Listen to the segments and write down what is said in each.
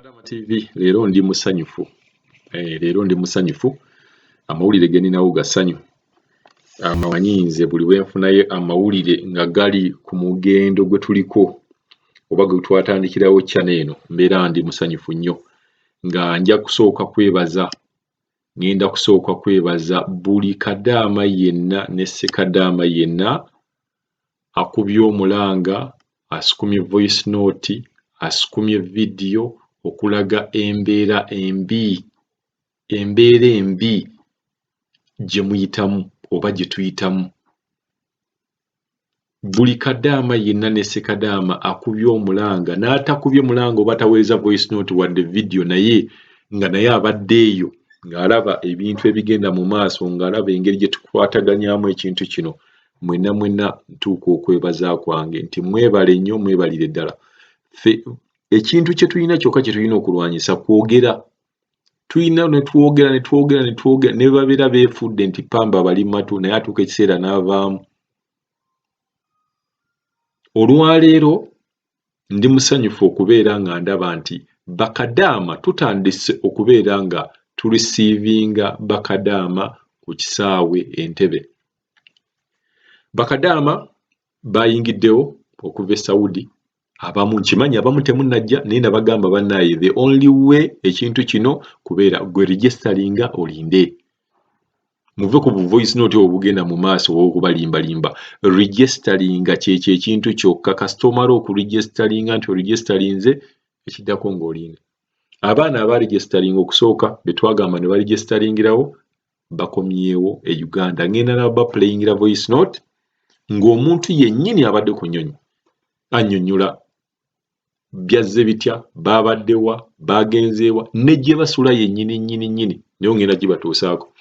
KadamaTV leero ndi musanyufu. Leero ndi musanyufu. Amawulire geninawo gasanyu. Amawanyinze buli bwenfunayo amawulire nga gali ku mugendo gwe tuliko oba gwe twatandikirawo channel eno. Mbeera ndi musanyufu nnyo nga nja kusooka kwebaza. Ngenda kusooka kwebaza buli Kadaama yenna ne Ssekadaama yenna akubye omulanga, asukumye voice note, asukumye video okulaga embeera embi gye muyitamu oba gye tuyitamu. Buli Kadaama yenna ne Ssekadaama akubye omulanga n'atakubye mulanga oba taweeza voice note wadde video naye nga naye abadde eyo ng'alaba ebintu ebigenda mu maaso, ng'alaba engeri gye tukwataganyamu ekintu kino. Mwenna ntuuka okwebaza kwange nti mwebale nnyo, mwebalire ddala. Ekintu kye tulina kyokka kye tulina okulwanyisa kwogera. Tulina ne twogera ne babeera beefudde nti pamba bali matu naye atuuka ekiseera n'avaamu. Olwaleero ndi musanyufu okubeera nga ndaba nti Bakadaama tutandise okubeera nga tulisiivinga Bakadaama ku kisaawe Entebbe. Bakadaama bayingiddewo okuva e Saudi. Abamu nkimanyi abamu temunnajja naye nabagamba bannaaye the only way ekintu kino kubeera gwe registeringa olinde. Muve ku voice note obugenda mu maaso okubalimbalimba. Registeringa kyekyo ekintu kyokka kastomala okuregisteringa nti oregisterinze ekiddako ng'olinda. Abaana abaregisteringa okusooka be twagamba ne baregisteringira bakomyewo e Uganda. Ngenda naba playingira voice note ng'omuntu yennyini abadde ku nnyonyi annyonnyola byazze bitya, baabaddewa, baagenzeewa ne gye basula yennyini naye ngenda gibatuusaako.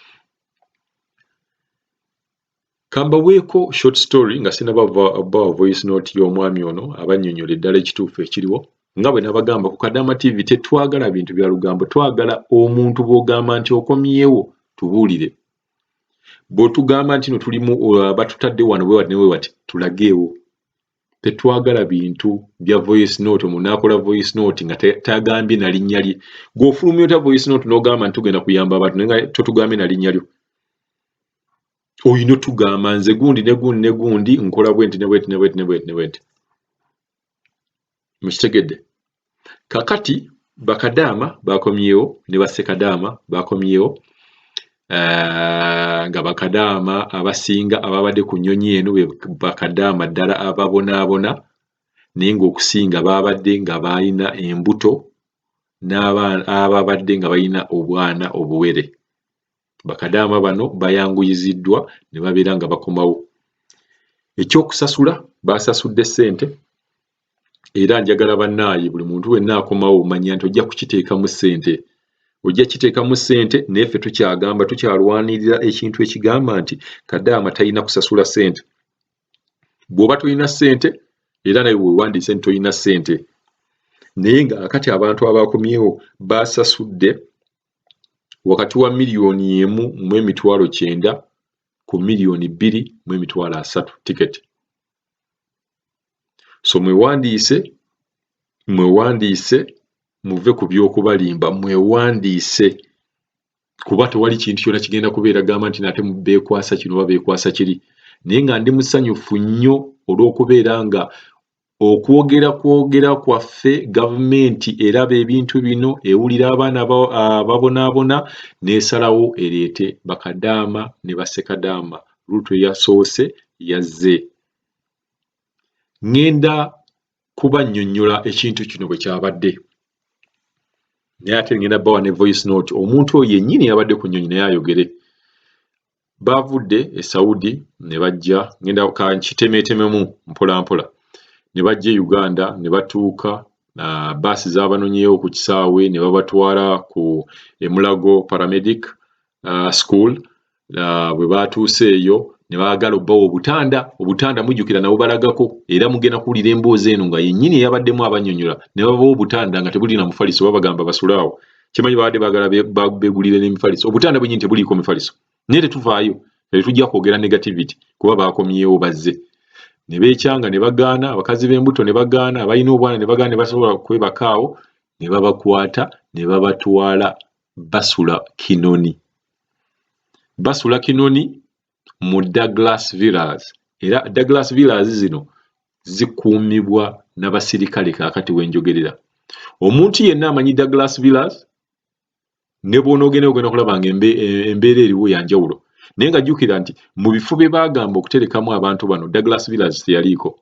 Kambaweeko short story nga sinaba voice note y'omwami ono abannyonnyola eddala ekituufu ekiriwo. Nga bwe nabagamba ku KadamaTV tetwagala bintu bya lugambo, twagala omuntu bw'ogamba nti okomyewo tubuulire. Bw'otugamba nti no tulimu batutadde wano bwe wati tulageewo. Tetwagala bintu bya voice note, omuntu n'akola voice note nga tagambye na linnya lye. Gw'ofulumya ota voice note n'ogamba nti tugenda kuyamba abantu naye nga totugambye na linnya lyo. Oyina otugamba nze gundi ne gundi nkola bwenti ne bwenti. Mukitegedde? Kakati Bakadaama bakomyewo ne Bassekadaama bakomyewo. Nga Bakadaama abasinga ababadde ku nnyonyi eno be Bakadaama ddala ababonaabona naye ng'okusinga baabadde nga balina embuto n'abaana ababadde nga balina obwana obuwere. Bakadaama bano bayanguyiziddwa ne babeera nga bakomawo. Ekyokusasula baasasudde ssente era njagala bannaaye buli muntu wenna akomawo manya nti ojja kukiteekamu ssente. Ojja kiteekamu ssente naye ffe tukyagamba tukyalwanirira ekintu ekigamba nti Kadaama talina kusasula ssente. Bw'oba tolina ssente era naye weewandiise nti tolina ssente. Naye nga kati abantu abakomyewo baasasudde wakati wa $1,900,000 ku $2,300,000 tiketi. So mwewandiise muve ku by'okubalimba, mwewandiise kuba tewali kintu kyonna kigenda kubeera gamba nti nate beekwasa kino oba beekwasa kiri. Naye nga ndi musanyufu nnyo olw'okubeera nga okwogera kwaffe gavumenti eraba ebintu bino, ewulira abaana ababonaabona n'esalawo ereete Bakadaama ne Bassekadaama. Luutu eyasoose yazze. Ngenda kubannyonnyola ekintu kino bwe kyabadde. Naye ate ngenda bawa ne voice note omuntu oyo yennyini yabadde ku nnyonyi naye ayogere. Baavudde e Saudi ne bajja, ngenda nkitemeetememu mpola. Ne bajja e Uganda ne batuuka baasi z'abanonyeewo ku kisaawe ne babatwala ku Mulago Paramedic School. Bwe baatuuse eyo ne baagala obbawo obutanda mujjukira nabo balagako era mugenda kuwulira emboozi eno nga yennyini eyabaddemu abannyonnyola ne babawo obutanda nga tebulina mufaliso babagamba basulaawo. Kimanyi baabadde baagala beegulire n'emifaliso. Obutanda bwennyini tebuliiko mifaliso. Naye tetuvaayo tujja kwogera negativity kuba baakomyewo bazze. Ne beekyanga ne bagaana, abakazi b'embuto ne bagaana, abalina obwana ne bagaana ne basobola kwebakaawo ne babakwata ne babatwala basula Kinoni. Basula Kinoni mu Douglas Villas. Era Douglas Villas zino zikuumibwa n'abasirikale kaakati wenjogerera. Omuntu yenna amanyi Douglas Villas ne bw'onoogenda ogenda okulaba ng'embeera eriwo ya njawulo. Naye nga jjukira nti mu bifo bye baagamba okuterekamu abantu bano Douglas Villas teyaliiko.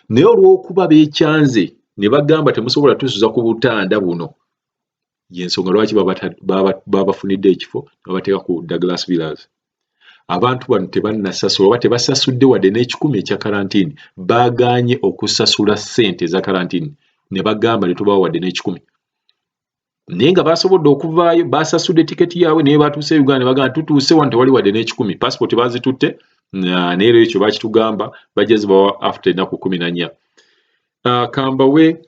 Naye olw'okuba beekyanze ne bagamba temusobola tusuza ku butanda buno, y'ensonga lwaki babafunidde ekifo ne babateeka ku Douglas Villas. Abantu bano tebannasasula oba tebasasudde wadde n'ekikumi ekya karantiini, baagaanye okusasula ssente za karantiini ne bagamba ne tubawa wadde n'ekikumi. Naye nga basobodde okuvaayo basasudde tiketi yaabwe naye batuuse Uganda ne bagamba tutuuse wano tewali wadde n'ekikumi. Passport bazitutte naye era ekyo bakitugamba bajja zibawa after ennaku 14. Kambawe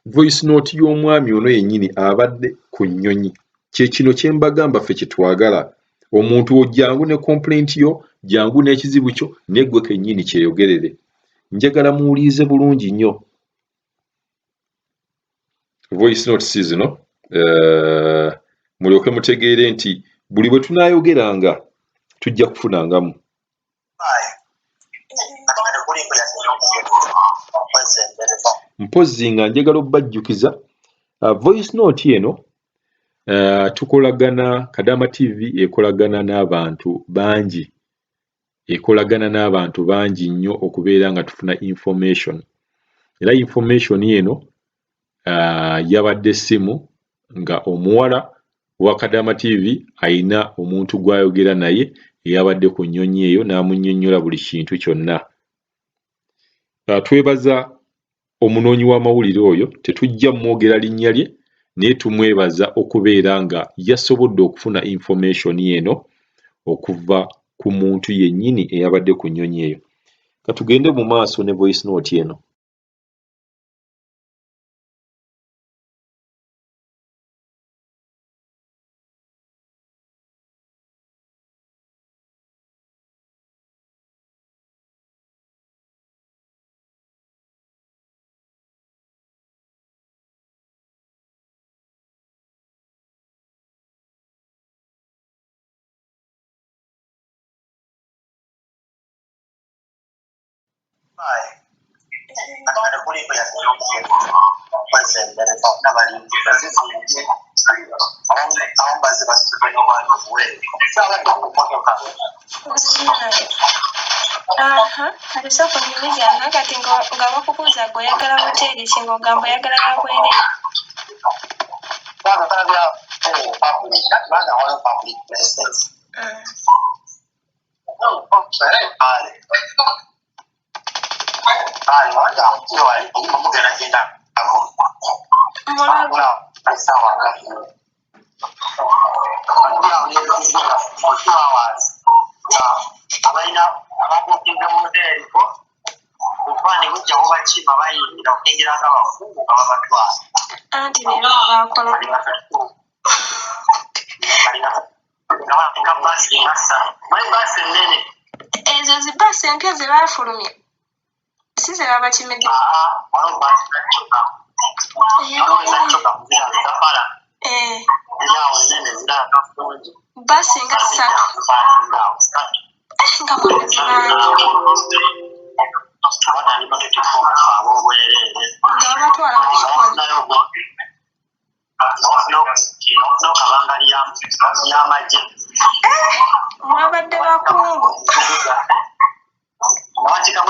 voice note y'omwami ono yennyini abadde ku nnyonyi. Kye kino kye mbagamba ffe kye twagala. Omuntu ojjangu ne complaint yo, jangu n'ekizibu kyo, neggwe kennyini kyeyogerere. Njagala muwulirize bulungi nnyo. Voice note si zino mulyoke mutegeere nti buli bwe tunaayogeranga tujja kufunangamu. Mpozzi nga njagala obbajjukiza voice note eno tukolagana, Kadama TV ekolagana n'abantu bangi. Ekolagana n'abantu bangi nnyo okubeera nga tufuna information. Era information eno yabadde essimu nga omuwala wa Kadama TV ayina omuntu gw'ayogera naye eyabadde ku nnyonyi eyo n'amunnyonnyola buli kintu kyonna. Twebaza omunoonyi w'amawulire oyo, tetujja mwogera linnya lye naye tumwebaza okubeera nga yasobodde okufuna information eno okuva ku muntu yennyini eyabadde ku nnyonyi eyo. Katugende mu maaso ne voice note eno. Alisoko nyumiza nakati nga bakubuuza gwe oyagala hoteri ki ng'ogamba oyagala ya bwereere. Anti leero bakola ezo zibaasi empya ze baafulumya si ze babakimidde. Baasi nga 3 nga mwamuzi bangi nga babatwala mu kikoni. Mwabadde bakungu. Anti nga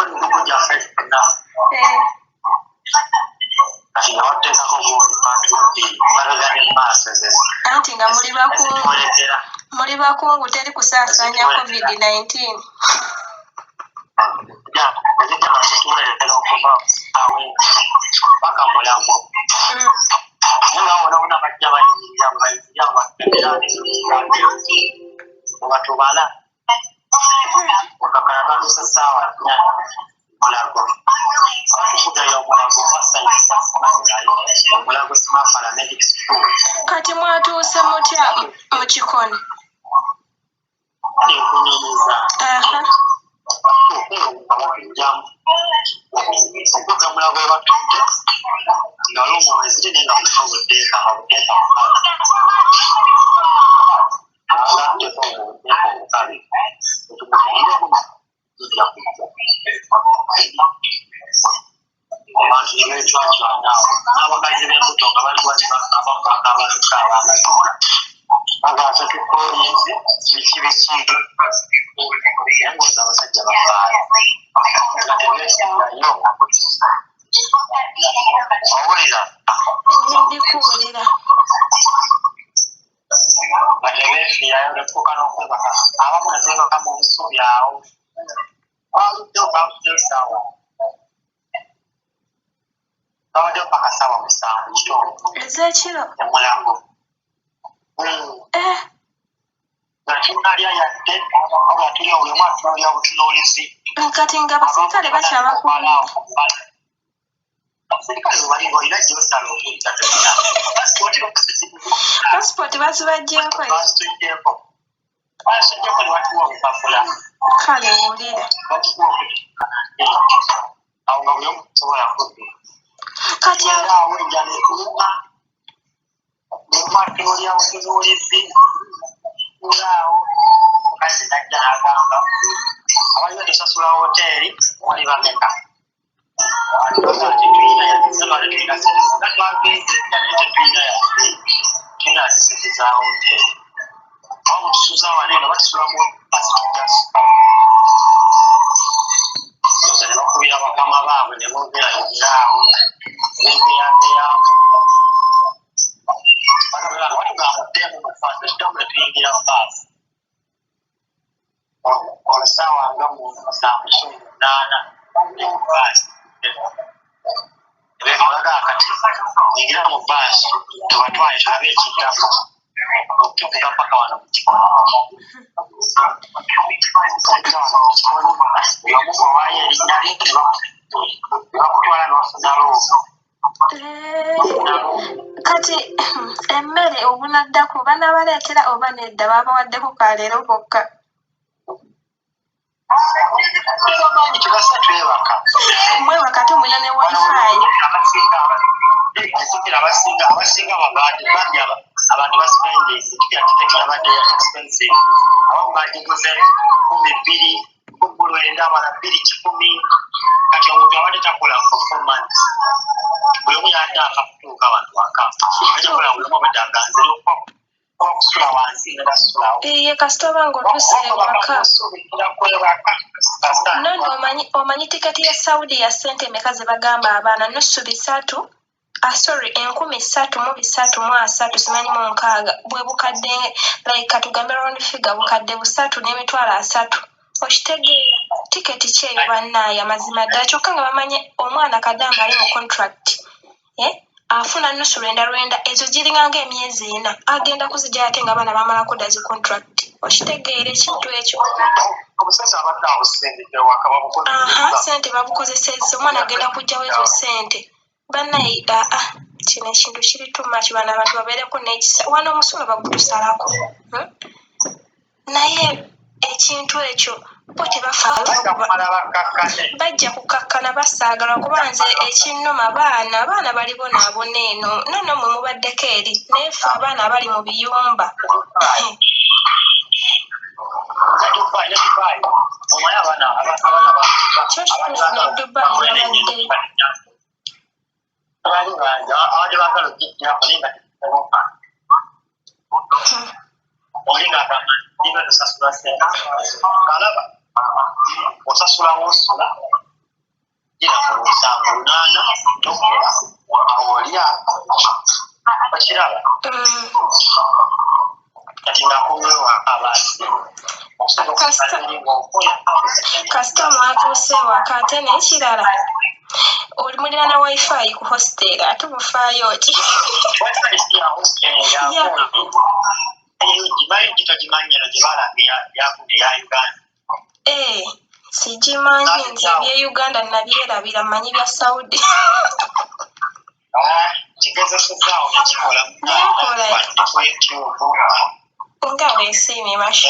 muli bakungu teri kusaasaanya COVID-19. Kati mwatuuse mutya mu kikoni? Katinga basirikale bakyaba ku passport bazibajjeko kale wulira kati kati emmere obunaddako banabaleetera oba nedda babawaddeko kaleero bokka mwebaka tumulina ne wifi abantu basipendingi tukyatutekera badde expensive abamu bagiguze 12,000 abala 2,100 kati omuntu abadde takola for 4 months buli omu yadde akakutuuka abantu akakola buli omu abadde aganzire okusula wansi nedasulawo kasita oba ng'otuuse ewaka nono omanyi tiketi ya Saudi ya ssente meka ze bagamba abaana nusu 3 3,330 simanyi mu nkaaga bwe bukadde like katugambe round figure bukadde 3,300 okitegeera tiketi kyeyo bannaaya mazima ddala kyokka nga bamanye omwana Kadaama ali mu contract afuna nusu 900 ezo giringanga emyezi 4 agenda kuzijja ate nga abaana bamalako dazi contract okitegeera ekintu ekyo sente babukozesezza omwana agenda kujjawo ezo sente bannayiga kino ekintu kiri tumaaki bano abantu babeereko n'ekisa wana omusolo bagutusalako naye ekintu ekyo bo tebafaayo bajja kukakkana basaagalwa kuba nze ekinnuma abaana bali bonaabona eno nono mwe mubaddeko eri naye ffe abaana abali mu biyumba kyo kituufu ne Dubai kasita mwatuuse waka ate n'ekirala oli mulina na wifi ku hostel ate mufaayo ki sigimanyi nze ebye Uganda nabyerabira mmanyi bya Saudi nga weesiimye masha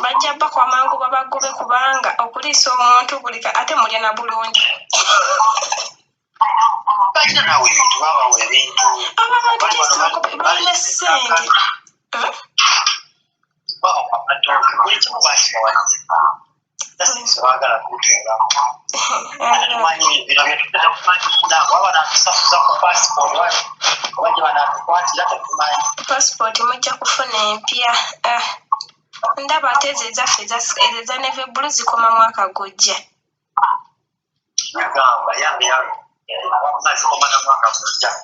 bajja bako amangu babagobe kubanga okuliisa omuntu bulika ate mulya na bulungi. Abantu balina ssente. Passport mujja kufuna empya. Ndaba ate ezo ezaffe eza neve bulu zikoma mwaka gujja.